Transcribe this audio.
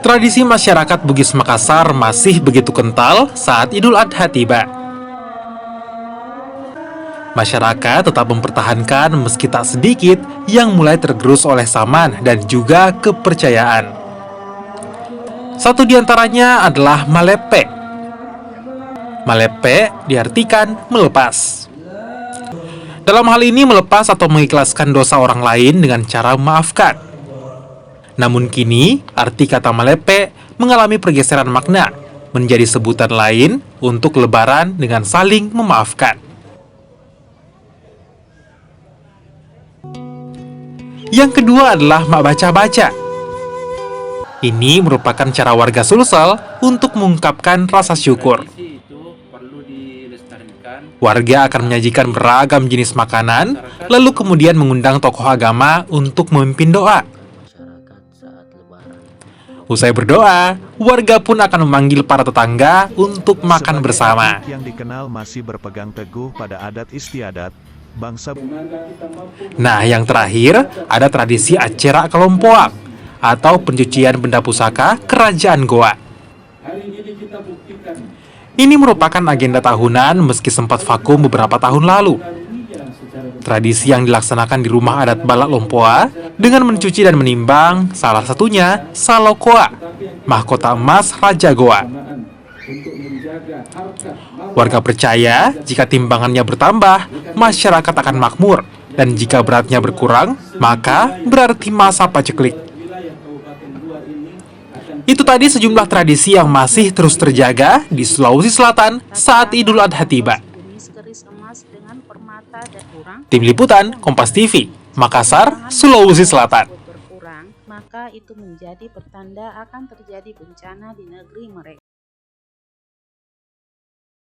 Tradisi masyarakat Bugis Makassar masih begitu kental saat Idul Adha tiba. Masyarakat tetap mempertahankan meski tak sedikit yang mulai tergerus oleh zaman dan juga kepercayaan. Satu di antaranya adalah malepe. Malepe diartikan melepas. Dalam hal ini melepas atau mengikhlaskan dosa orang lain dengan cara memaafkan. Namun kini, arti kata malepe mengalami pergeseran makna menjadi sebutan lain untuk lebaran dengan saling memaafkan. Yang kedua adalah mak baca-baca. Ini merupakan cara warga Sulsel untuk mengungkapkan rasa syukur. Warga akan menyajikan beragam jenis makanan, lalu kemudian mengundang tokoh agama untuk memimpin doa. Usai berdoa, warga pun akan memanggil para tetangga untuk makan bersama. Yang dikenal masih berpegang teguh pada adat istiadat bangsa. Nah, yang terakhir, ada tradisi acara kelompoak atau pencucian benda pusaka kerajaan Goa. Ini merupakan agenda tahunan meski sempat vakum beberapa tahun lalu. Tradisi yang dilaksanakan di rumah adat Balak Lompoa dengan mencuci dan menimbang, salah satunya Salokoa, mahkota emas Raja Goa. Warga percaya jika timbangannya bertambah, masyarakat akan makmur, dan jika beratnya berkurang, maka berarti masa paceklik. Itu tadi sejumlah tradisi yang masih terus terjaga di Sulawesi Selatan saat Idul Adha tiba. Tim Liputan, Kompas TV, Makassar, Sulawesi Selatan. Berkurang, maka itu menjadi pertanda akan terjadi bencana di negeri mereka.